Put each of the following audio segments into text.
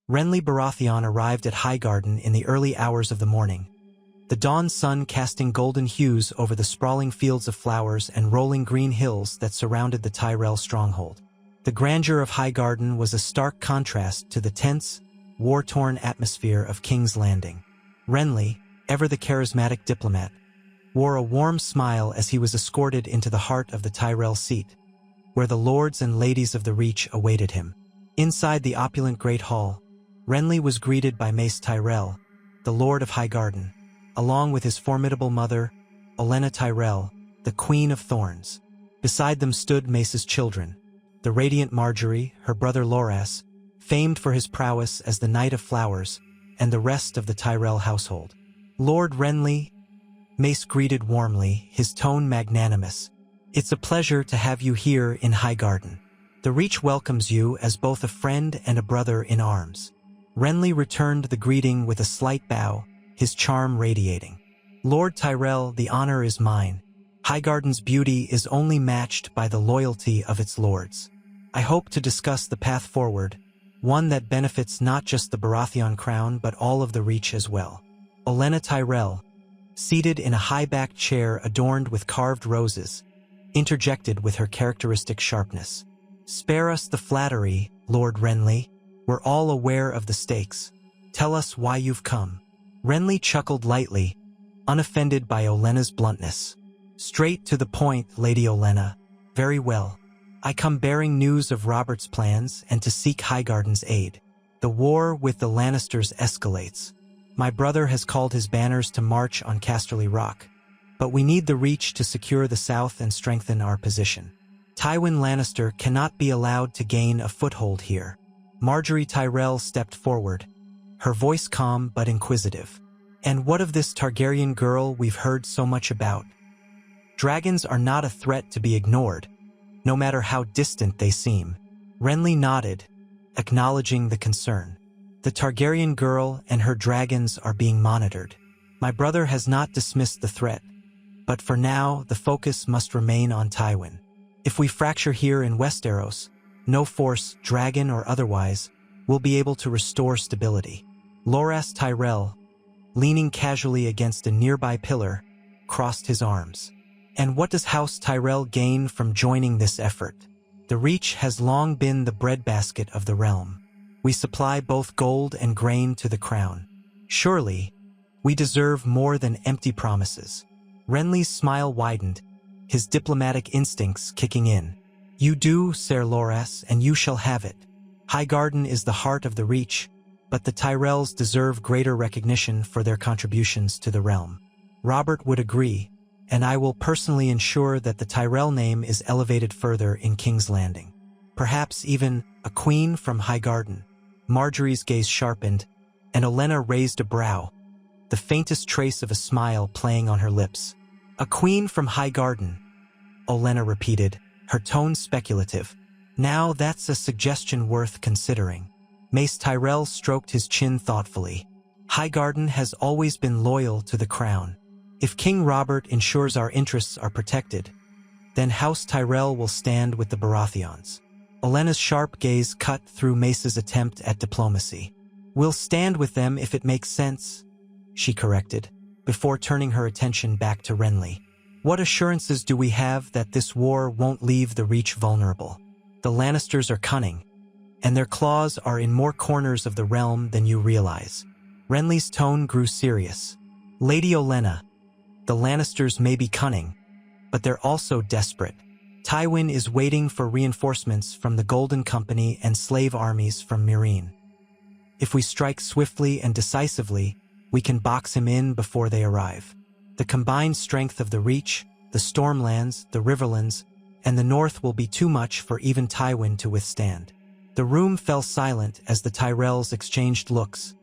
Renly Baratheon arrived at Highgarden in the early hours of the morning, the dawn sun casting golden hues over the sprawling fields of flowers and rolling green hills that surrounded the Tyrell stronghold. The grandeur of Highgarden was a stark contrast to the tense, war-torn atmosphere of King's Landing. Renly, ever the charismatic diplomat, wore a warm smile as he was escorted into the heart of the Tyrell seat, where the lords and ladies of the Reach awaited him. Inside the opulent Great Hall, Renly was greeted by Mace Tyrell, the Lord of Highgarden, along with his formidable mother, Olenna Tyrell, the Queen of Thorns. Beside them stood Mace's children, the radiant Margaery, her brother Loras, famed for his prowess as the Knight of Flowers, and the rest of the Tyrell household. Lord Renly, Mace greeted warmly, his tone magnanimous. It's a pleasure to have you here in Highgarden. The Reach welcomes you as both a friend and a brother in arms. Renly returned the greeting with a slight bow, his charm radiating. Lord Tyrell, the honor is mine. Highgarden's beauty is only matched by the loyalty of its lords. I hope to discuss the path forward, one that benefits not just the Baratheon crown but all of the Reach as well. Olenna Tyrell, seated in a high-backed chair adorned with carved roses, interjected with her characteristic sharpness. Spare us the flattery, Lord Renly. We're all aware of the stakes. Tell us why you've come. Renly chuckled lightly, unoffended by Olenna's bluntness. Straight to the point, Lady Olenna. Very well. I come bearing news of Robert's plans and to seek Highgarden's aid. The war with the Lannisters escalates. My brother has called his banners to march on Casterly Rock, but we need the Reach to secure the south and strengthen our position. Tywin Lannister cannot be allowed to gain a foothold here. Margaery Tyrell stepped forward, her voice calm but inquisitive. And what of this Targaryen girl we've heard so much about? Dragons are not a threat to be ignored, no matter how distant they seem. Renly nodded, acknowledging the concern. The Targaryen girl and her dragons are being monitored. My brother has not dismissed the threat, but for now the focus must remain on Tywin. If we fracture here in Westeros, no force, dragon or otherwise, will be able to restore stability. Loras Tyrell, leaning casually against a nearby pillar, crossed his arms. And what does House Tyrell gain from joining this effort? The Reach has long been the breadbasket of the realm. We supply both gold and grain to the crown. Surely, we deserve more than empty promises. Renly's smile widened, his diplomatic instincts kicking in. You do, Ser Loras, and you shall have it. Highgarden is the heart of the Reach, but the Tyrells deserve greater recognition for their contributions to the realm. Robert would agree, and I will personally ensure that the Tyrell name is elevated further in King's Landing. Perhaps even a queen from Highgarden. Margaery's gaze sharpened, and Olenna raised a brow, the faintest trace of a smile playing on her lips. A queen from Highgarden, Olenna repeated, her tone speculative. Now that's a suggestion worth considering. Mace Tyrell stroked his chin thoughtfully. Highgarden has always been loyal to the crown. If King Robert ensures our interests are protected, then House Tyrell will stand with the Baratheons. Olenna's sharp gaze cut through Mace's attempt at diplomacy. We'll stand with them if it makes sense, she corrected, before turning her attention back to Renly. What assurances do we have that this war won't leave the Reach vulnerable? The Lannisters are cunning, and their claws are in more corners of the realm than you realize. Renly's tone grew serious. Lady Olenna, the Lannisters may be cunning, but they're also desperate. Tywin is waiting for reinforcements from the Golden Company and slave armies from Meereen. If we strike swiftly and decisively, we can box him in before they arrive. The combined strength of the Reach, the Stormlands, the Riverlands, and the North will be too much for even Tywin to withstand. The room fell silent as the Tyrells exchanged looks,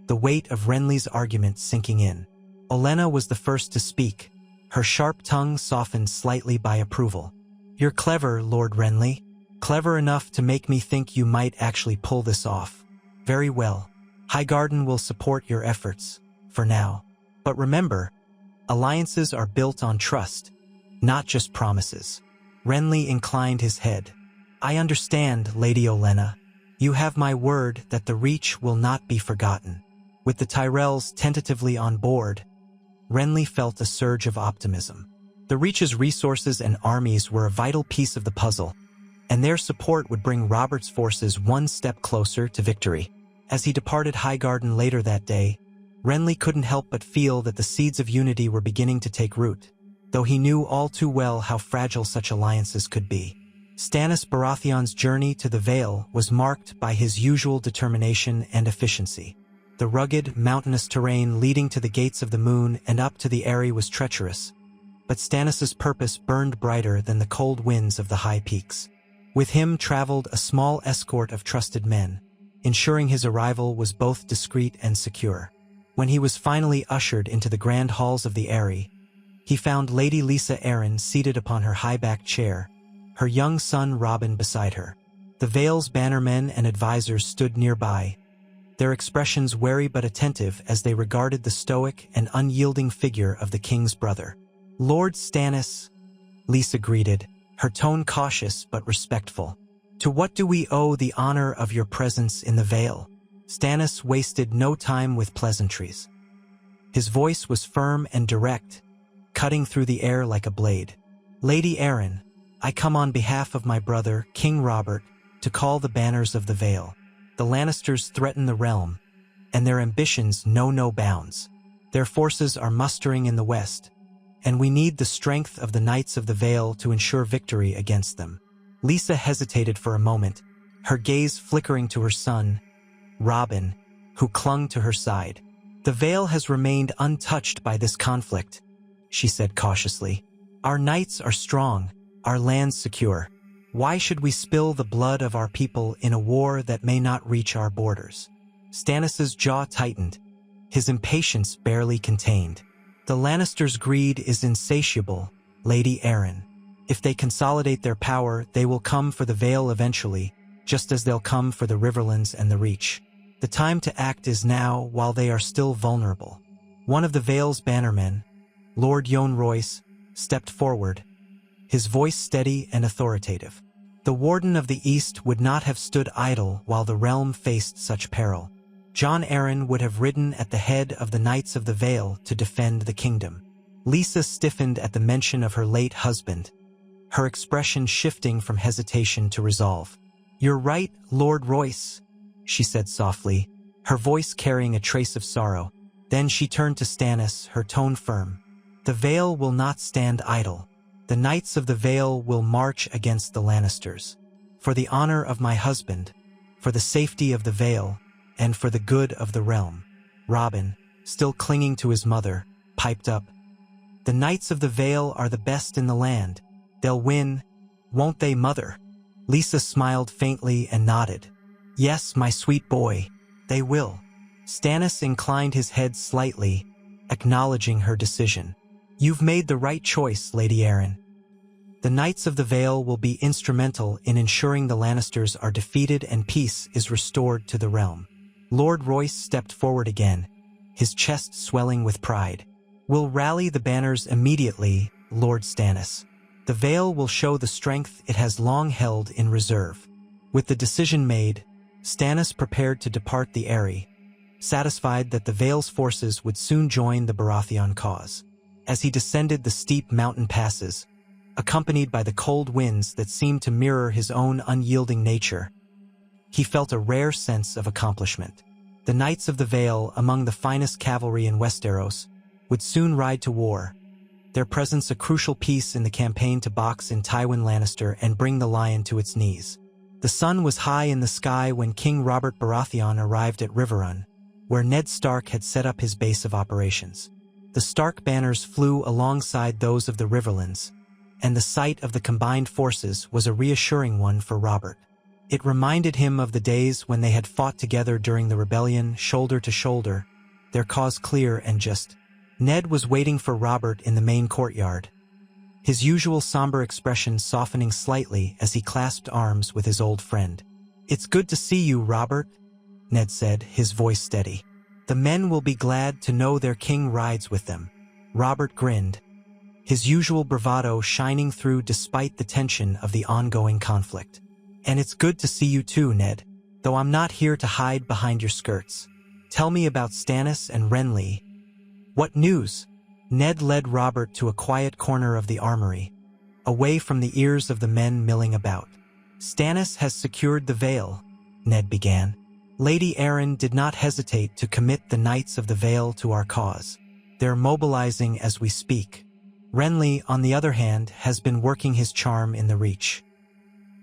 the weight of Renly's argument sinking in. Olenna was the first to speak, her sharp tongue softened slightly by approval. You're clever, Lord Renly. Clever enough to make me think you might actually pull this off. Very well. Highgarden will support your efforts, for now. But remember, alliances are built on trust, not just promises. Renly inclined his head. I understand, Lady Olenna. You have my word that the Reach will not be forgotten." With the Tyrells tentatively on board, Renly felt a surge of optimism. The Reach's resources and armies were a vital piece of the puzzle, and their support would bring Robert's forces one step closer to victory. As he departed Highgarden later that day, Renly couldn't help but feel that the seeds of unity were beginning to take root, though he knew all too well how fragile such alliances could be. Stannis Baratheon's journey to the Vale was marked by his usual determination and efficiency. The rugged, mountainous terrain leading to the Gates of the Moon and up to the Eyrie was treacherous, but Stannis's purpose burned brighter than the cold winds of the high peaks. With him traveled a small escort of trusted men, ensuring his arrival was both discreet and secure. When he was finally ushered into the grand halls of the Eyrie, he found Lady Lysa Arryn seated upon her high-backed chair, her young son Robin beside her. The Vale's bannermen and advisors stood nearby, their expressions wary but attentive as they regarded the stoic and unyielding figure of the king's brother. "Lord Stannis," Lysa greeted, her tone cautious but respectful. "To what do we owe the honor of your presence in the Vale?" Stannis wasted no time with pleasantries. His voice was firm and direct, cutting through the air like a blade. "Lady Arryn, I come on behalf of my brother, King Robert, to call the banners of the Vale. The Lannisters threaten the realm, and their ambitions know no bounds. Their forces are mustering in the west, and we need the strength of the Knights of the Vale to ensure victory against them." Lysa hesitated for a moment, her gaze flickering to her son, Robin, who clung to her side. "The Vale has remained untouched by this conflict," she said cautiously. "Our knights are strong, our lands secure. Why should we spill the blood of our people in a war that may not reach our borders?" Stannis's jaw tightened, his impatience barely contained. "The Lannisters' greed is insatiable, Lady Arryn. If they consolidate their power, they will come for the Vale eventually, just as they'll come for the Riverlands and the Reach. The time to act is now while they are still vulnerable." One of the Vale's bannermen, Lord Yohn Royce, stepped forward, his voice steady and authoritative. The Warden of the East would not have stood idle while the realm faced such peril. Jon Arryn would have ridden at the head of the Knights of the Vale to defend the kingdom. Lysa stiffened at the mention of her late husband, her expression shifting from hesitation to resolve. "You're right, Lord Royce," she said softly, her voice carrying a trace of sorrow. Then she turned to Stannis, her tone firm. "The Vale will not stand idle. The Knights of the Vale will march against the Lannisters. For the honor of my husband, for the safety of the Vale, and for the good of the realm." Robin, still clinging to his mother, piped up, "The Knights of the Vale are the best in the land. They'll win, won't they, mother?" Lysa smiled faintly and nodded. "Yes, my sweet boy, they will." Stannis inclined his head slightly, acknowledging her decision. "You've made the right choice, Lady Arryn. The Knights of the Vale will be instrumental in ensuring the Lannisters are defeated and peace is restored to the realm." Lord Royce stepped forward again, his chest swelling with pride. "We'll rally the banners immediately, Lord Stannis. The Vale will show the strength it has long held in reserve." With the decision made, Stannis prepared to depart the Eyrie, satisfied that the Vale's forces would soon join the Baratheon cause. As he descended the steep mountain passes, accompanied by the cold winds that seemed to mirror his own unyielding nature, he felt a rare sense of accomplishment. The Knights of the Vale, among the finest cavalry in Westeros, would soon ride to war, their presence a crucial piece in the campaign to box in Tywin Lannister and bring the Lion to its knees. The sun was high in the sky when King Robert Baratheon arrived at Riverrun, where Ned Stark had set up his base of operations. The Stark banners flew alongside those of the Riverlands, and the sight of the combined forces was a reassuring one for Robert. It reminded him of the days when they had fought together during the rebellion, shoulder to shoulder, their cause clear and just. Ned was waiting for Robert in the main courtyard, his usual somber expression softening slightly as he clasped arms with his old friend. "It's good to see you, Robert," Ned said, his voice steady. "The men will be glad to know their king rides with them." Robert grinned, his usual bravado shining through despite the tension of the ongoing conflict. "And it's good to see you too, Ned. though I'm not here to hide behind your skirts. Tell me about Stannis and Renly. What news? Ned led Robert to a quiet corner of the armory, away from the ears of the men milling about. Stannis has secured the Vale, Ned began. Lady Arryn did not hesitate to commit the Knights of the Vale to our cause. They're mobilizing as we speak. Renly, on the other hand, has been working his charm in the Reach.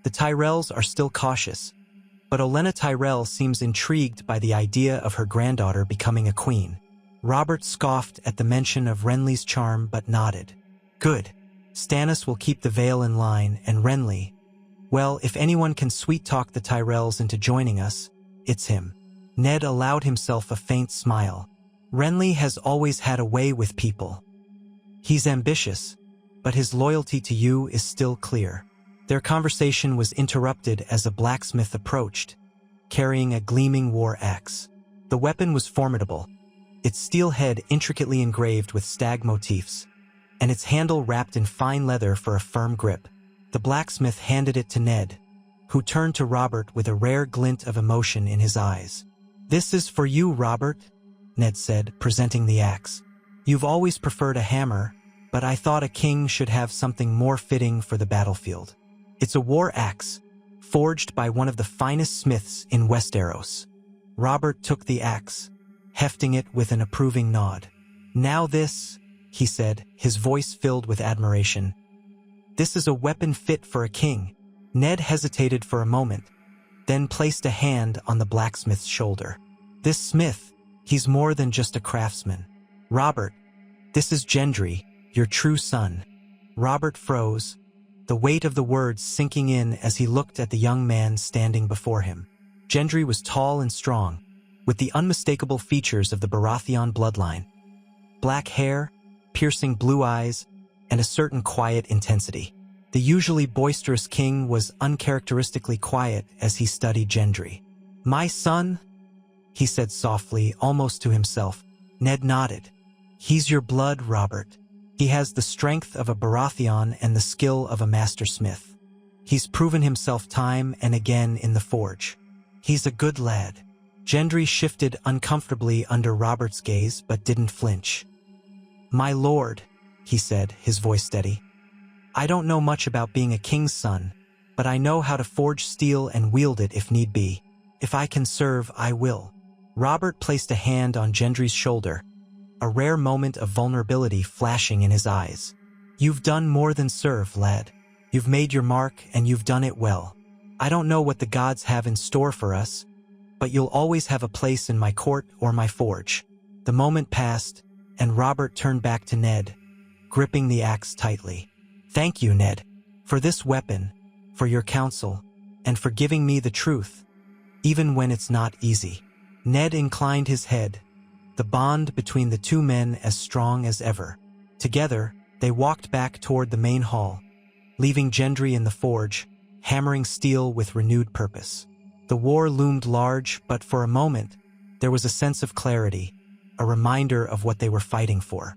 The Tyrells are still cautious, but Olenna Tyrell seems intrigued by the idea of her granddaughter becoming a queen. Robert scoffed at the mention of Renly's charm but nodded. Good. Stannis will keep the Vale in line, and Renly, well, if anyone can sweet-talk the Tyrells into joining us, it's him. Ned allowed himself a faint smile. Renly has always had a way with people. He's ambitious, but his loyalty to you is still clear. Their conversation was interrupted as a blacksmith approached, carrying a gleaming war axe. The weapon was formidable, its steel head intricately engraved with stag motifs, and its handle wrapped in fine leather for a firm grip. The blacksmith handed it to Ned, who turned to Robert with a rare glint of emotion in his eyes. This is for you, Robert, Ned said, presenting the axe. You've always preferred a hammer, but I thought a king should have something more fitting for the battlefield. It's a war axe, forged by one of the finest smiths in Westeros. Robert took the axe, hefting it with an approving nod. Now this, he said, his voice filled with admiration. This is a weapon fit for a king. Ned hesitated for a moment, then placed a hand on the blacksmith's shoulder. This smith, he's more than just a craftsman. Robert, this is Gendry, your true son. Robert froze, the weight of the words sinking in as he looked at the young man standing before him. Gendry was tall and strong, with the unmistakable features of the Baratheon bloodline. Black hair, piercing blue eyes, and a certain quiet intensity. The usually boisterous king was uncharacteristically quiet as he studied Gendry. My son, he said softly, almost to himself. Ned nodded. He's your blood, Robert. He has the strength of a Baratheon and the skill of a master smith. He's proven himself time and again in the forge. He's a good lad. Gendry shifted uncomfortably under Robert's gaze but didn't flinch. My lord, he said, his voice steady. I don't know much about being a king's son, but I know how to forge steel and wield it if need be. If I can serve, I will. Robert placed a hand on Gendry's shoulder, a rare moment of vulnerability flashing in his eyes. You've done more than serve, lad. You've made your mark and you've done it well. I don't know what the gods have in store for us, but you'll always have a place in my court or my forge. The moment passed, and Robert turned back to Ned, gripping the axe tightly. Thank you, Ned, for this weapon, for your counsel, and for giving me the truth, even when it's not easy. Ned inclined his head, the bond between the two men as strong as ever. Together, they walked back toward the main hall, leaving Gendry in the forge, hammering steel with renewed purpose. The war loomed large, but for a moment, there was a sense of clarity, a reminder of what they were fighting for.